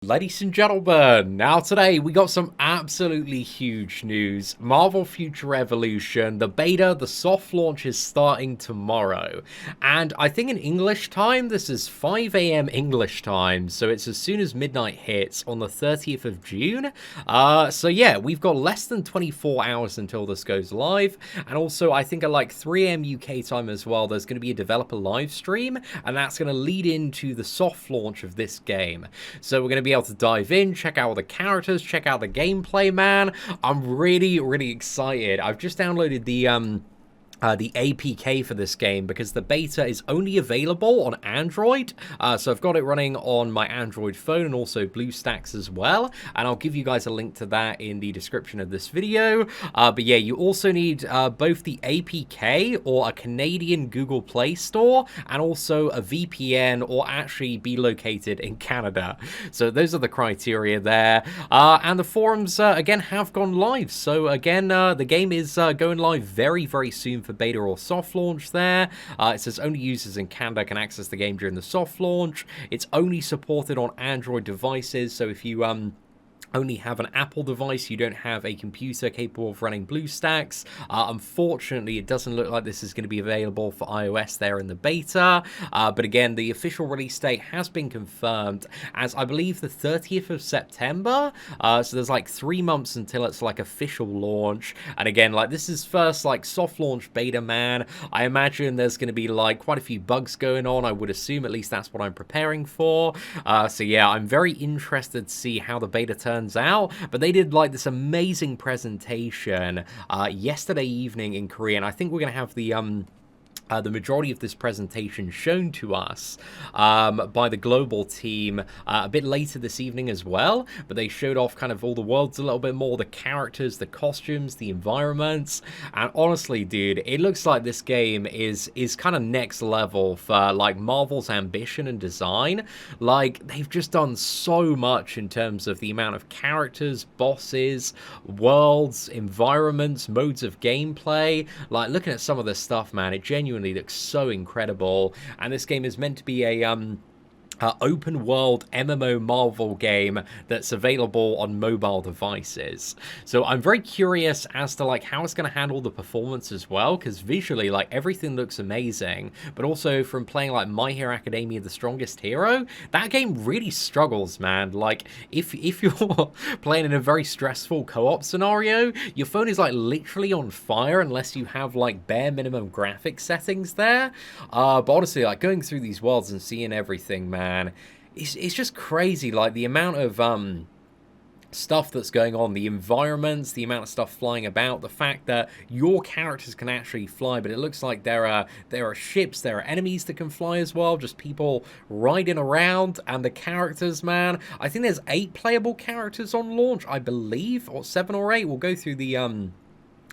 Ladies and gentlemen, now today we got some absolutely huge news. Marvel Future Revolution, the beta, the soft launch is starting tomorrow. And I think in English time, this is 5 a.m. English time, so it's as soon as midnight hits on the 30th of June. So yeah, we've got less than 24 hours until this goes live. And also, I think at like 3 a.m. UK time as well, there's going to be a developer live stream, and that's going to lead into the soft launch of this game. So we're going to be able to dive in, check out all the characters, check out the gameplay, man. I'm really excited. I've just downloaded the APK for this game because the beta is only available on Android. So I've got it running on my Android phone and also BlueStacks as well. And I'll give you guys a link to that in the description of this video. But yeah, you also need both the APK or a Canadian Google Play Store and also a VPN or actually be located in Canada. So those are the criteria there. And the forums, again, have gone live. So again, the game is going live very soon for beta or soft launch there. It says only users in Canada can access the game during the soft launch. It's only supported on Android devices, so if you only have an Apple device, you don't have a computer capable of running BlueStacks. Unfortunately, it doesn't look like this is going to be available for iOS there in the beta. But again, the official release date has been confirmed as, I believe, the 30th of September. So there's like 3 months until it's like official launch. And again, like this is first like soft launch beta, man. I imagine there's going to be like quite a few bugs going on. I would assume, at least that's what I'm preparing for. So yeah, I'm very interested to see how the beta turns out, but they did like this amazing presentation yesterday evening in Korea, and I think we're gonna have the majority of this presentation shown to us by the global team a bit later this evening as well, but they showed off kind of all the worlds a little bit more, the characters, the costumes, the environments, and honestly, dude, it looks like this game is kind of next level for like Marvel's ambition and design. Like, they've just done so much in terms of the amount of characters, bosses, worlds, environments, modes of gameplay. Like, looking at some of this stuff, man, it genuinely looks so incredible, and this game is meant to be a open world MMO Marvel game that's available on mobile devices. So I'm very curious as to like how it's going to handle the performance as well, because visually like everything looks amazing, but also from playing like My Hero Academia The Strongest Hero, that game really struggles, man. Like if you're playing in a very stressful co-op scenario, your phone is like literally on fire unless you have like bare minimum graphic settings there. But honestly, like going through these worlds and seeing everything, man, it's just crazy, like the amount of stuff that's going on, the environments, the amount of stuff flying about, the fact that your characters can actually fly, but it looks like there are ships, there are enemies that can fly as well, just people riding around, and the characters, man, I think there's 8 playable characters on launch, I believe, or 7 or 8. We'll go through the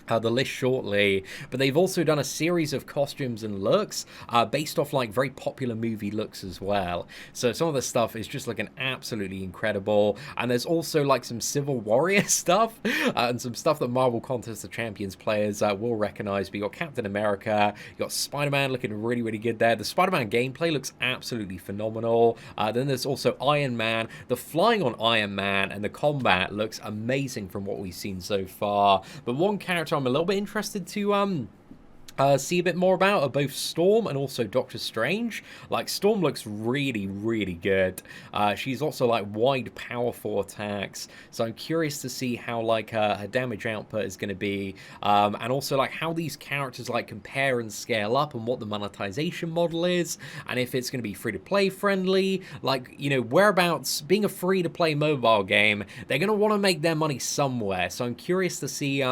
list shortly, but they've also done a series of costumes and looks based off like very popular movie looks as well. So some of the stuff is just looking absolutely incredible, and there's also like some Civil Warrior stuff and some stuff that Marvel Contest of Champions players will recognize. But you got Captain America, you got Spider-Man looking really good there. The Spider-Man gameplay looks absolutely phenomenal. Then there's also Iron Man. The flying on Iron Man and the combat looks amazing from what we've seen so far. But one character I'm a little bit interested to see a bit more about are both Storm and also Doctor Strange. Like, Storm looks really good. She's also like wide, powerful attacks, so I'm curious to see how like her damage output is going to be, and also like how these characters like compare and scale up, and what the monetization model is, and if it's going to be free-to-play friendly. Like, you know, whereabouts, being a free-to-play mobile game, they're going to want to make their money somewhere, so I'm curious to see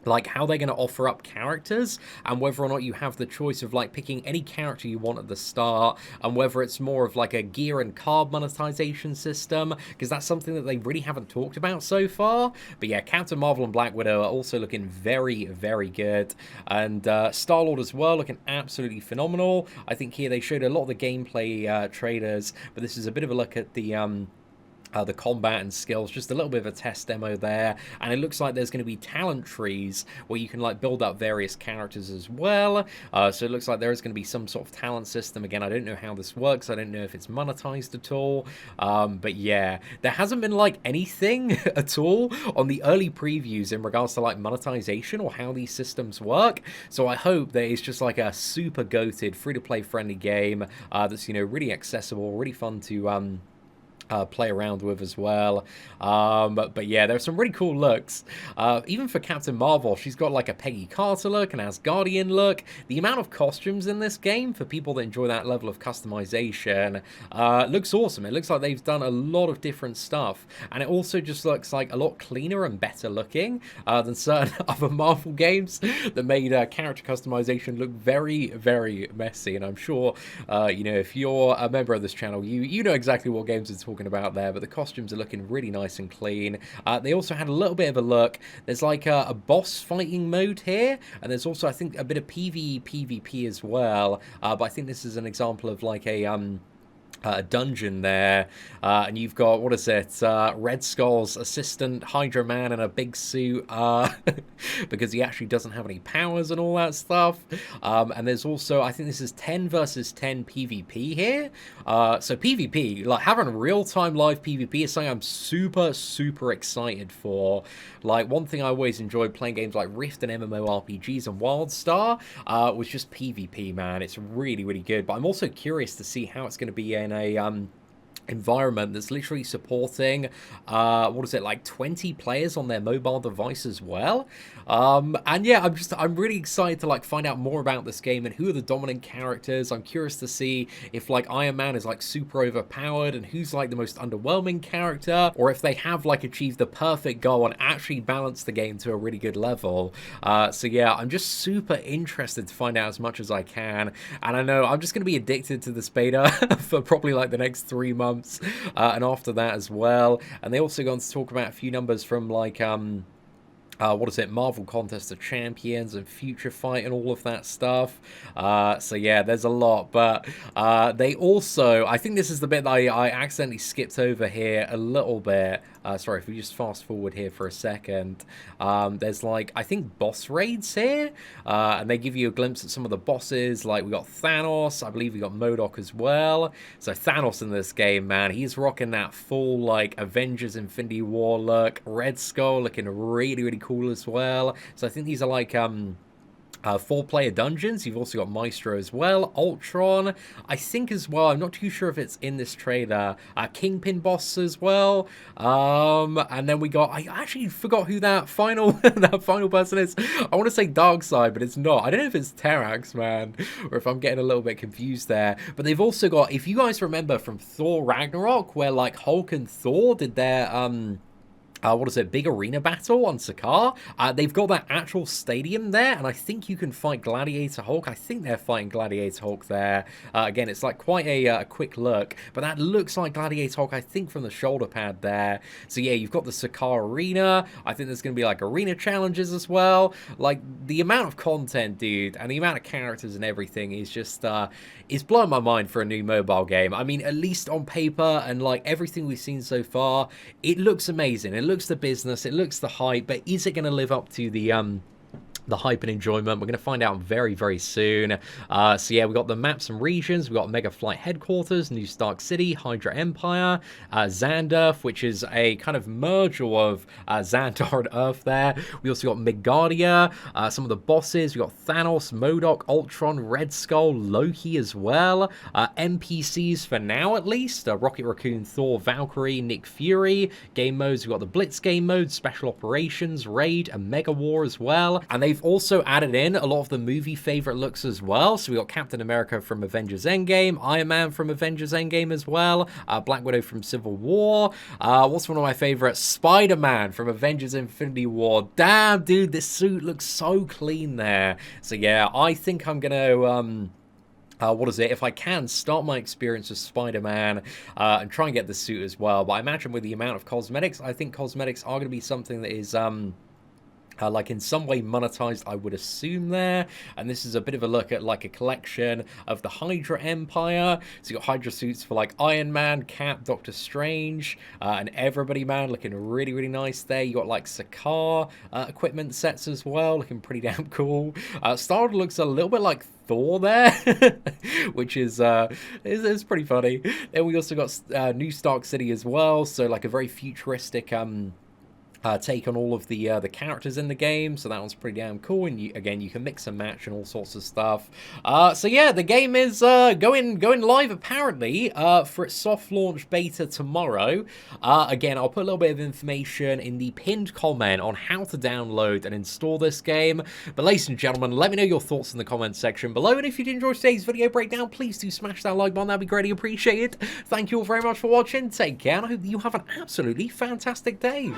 like how they're going to offer up characters, and whether or not you have the choice of like picking any character you want at the start, and whether it's more of like a gear and card monetization system, because that's something that they really haven't talked about so far. But yeah, Captain Marvel and Black Widow are also looking very good, and Star-Lord as well, looking absolutely phenomenal. I think here they showed a lot of the gameplay trailers, but this is a bit of a look at the the combat and skills, just a little bit of a test demo there, and it looks like there's going to be talent trees where you can like build up various characters as well. So it looks like there is going to be some sort of talent system. Again, I don't know how this works. I don't know if it's monetized at all. But yeah, there hasn't been like anything at all on the early previews in regards to like monetization or how these systems work. So I hope that it's just like a super goated, free-to-play friendly game that's, you know, really accessible, really fun to play around with as well. But yeah, there's some really cool looks. Even for Captain Marvel, she's got like a Peggy Carter look, an Asgardian look. The amount of costumes in this game for people that enjoy that level of customization looks awesome. It looks like they've done a lot of different stuff, and it also just looks like a lot cleaner and better looking than certain other Marvel games that made character customization look very, very messy. And I'm sure, you know, if you're a member of this channel, you know exactly what games it's talking about there, but the costumes are looking really nice and clean. They also had a little bit of a look. There's like a boss fighting mode here, and there's also, I think, a bit of PvP as well. But I think this is an example of like a dungeon there, and you've got, what is it, Red Skull's assistant Hydra Man in a big suit, because he actually doesn't have any powers and all that stuff. And there's also, I think this is 10 versus 10 PvP here. So PvP, like having real-time live PvP is something I'm super excited for. Like, one thing I always enjoyed playing games like Rift and MMORPGs and WildStar was just PvP, man. It's really good, but I'm also curious to see how it's going to be in a environment that's literally supporting what is it, like 20 players on their mobile device as well. And yeah, I'm really excited to like find out more about this game and who are the dominant characters. I'm curious to see if like Iron Man is like super overpowered and who's like the most underwhelming character, or if they have like achieved the perfect goal and actually balanced the game to a really good level. So yeah, I'm just super interested to find out as much as I can, and I know I'm just going to be addicted to this beta for probably like the next 3 months. And after that as well. And they also go on to talk about a few numbers from like what is it, Marvel Contest of Champions and Future Fight and all of that stuff. So yeah, there's a lot, but they also, I think this is the bit that I accidentally skipped over here a little bit. Sorry, if we just fast forward here for a second. There's like, I think, boss raids here, and they give you a glimpse at some of the bosses. Like, we got Thanos, I believe we got MODOK as well. So Thanos in this game, man, he's rocking that full like Avengers Infinity War look. Red Skull looking really cool as well. So I think these are like 4-player dungeons. You've also got Maestro as well, Ultron, I think as well. I'm not too sure if it's in this trailer. Kingpin boss as well. And then we got, I actually forgot who that final person is. I want to say Darkseid, but it's not. I don't know if it's Terrax, man, or if I'm getting a little bit confused there. But they've also got, if you guys remember from Thor Ragnarok, where like Hulk and Thor did their what is it, big arena battle on Sakaar. They've got that actual stadium there, and I think you can fight Gladiator Hulk. I think they're fighting Gladiator Hulk there. Again, it's like quite a quick look, but that looks like Gladiator Hulk, I think, from the shoulder pad there. So yeah, you've got the Sakaar arena. I think there's going to be like arena challenges as well. Like, the amount of content, dude, and the amount of characters and everything is just, it's blowing my mind for a new mobile game. I mean, at least on paper and like everything we've seen so far, it looks amazing. It looks the business, it looks the hype, but is it going to live up to the hype and enjoyment? We're going to find out very soon. So yeah, we got the maps and regions. We got Mega Flight Headquarters, New Stark City, Hydra Empire, Xandorf, which is a kind of merger of Xandar and Earth there. We also got Midgardia, some of the bosses. We got Thanos, MODOK, Ultron, Red Skull, Loki as well. NPCs for now, at least. Rocket Raccoon, Thor, Valkyrie, Nick Fury. Game modes, we got the Blitz game mode, Special Operations, Raid, and Mega War as well. And they've also added in a lot of the movie favorite looks as well. So we got Captain America from Avengers Endgame, Iron Man from Avengers Endgame as well, Black Widow from Civil War. What's one of my favorites? Spider-Man from Avengers Infinity War. Damn, dude, this suit looks so clean there. So yeah, I think I'm gonna what is it, if I can, start my experience with Spider-Man and try and get the suit as well. But I imagine with the amount of cosmetics, I think cosmetics are going to be something that is like in some way monetized, I would assume there. And this is a bit of a look at like a collection of the Hydra Empire. So you got Hydra suits for like Iron Man, Cap, Doctor Strange, and Everybody Man, looking really, really nice there. You got like Sakaar equipment sets as well, looking pretty damn cool. Star-Lord looks a little bit like Thor there, which is pretty funny. Then we also got New Stark City as well, so like a very futuristic take on all of the characters in the game, so that one's pretty damn cool. And again, you can mix and match and all sorts of stuff. So yeah, the game is going live apparently for its soft launch beta tomorrow. Again, I'll put a little bit of information in the pinned comment on how to download and install this game. But ladies and gentlemen, let me know your thoughts in the comments section below. And if you did enjoy today's video breakdown, please do smash that like button. That'd be greatly appreciated. Thank you all very much for watching. Take care, and I hope that you have an absolutely fantastic day.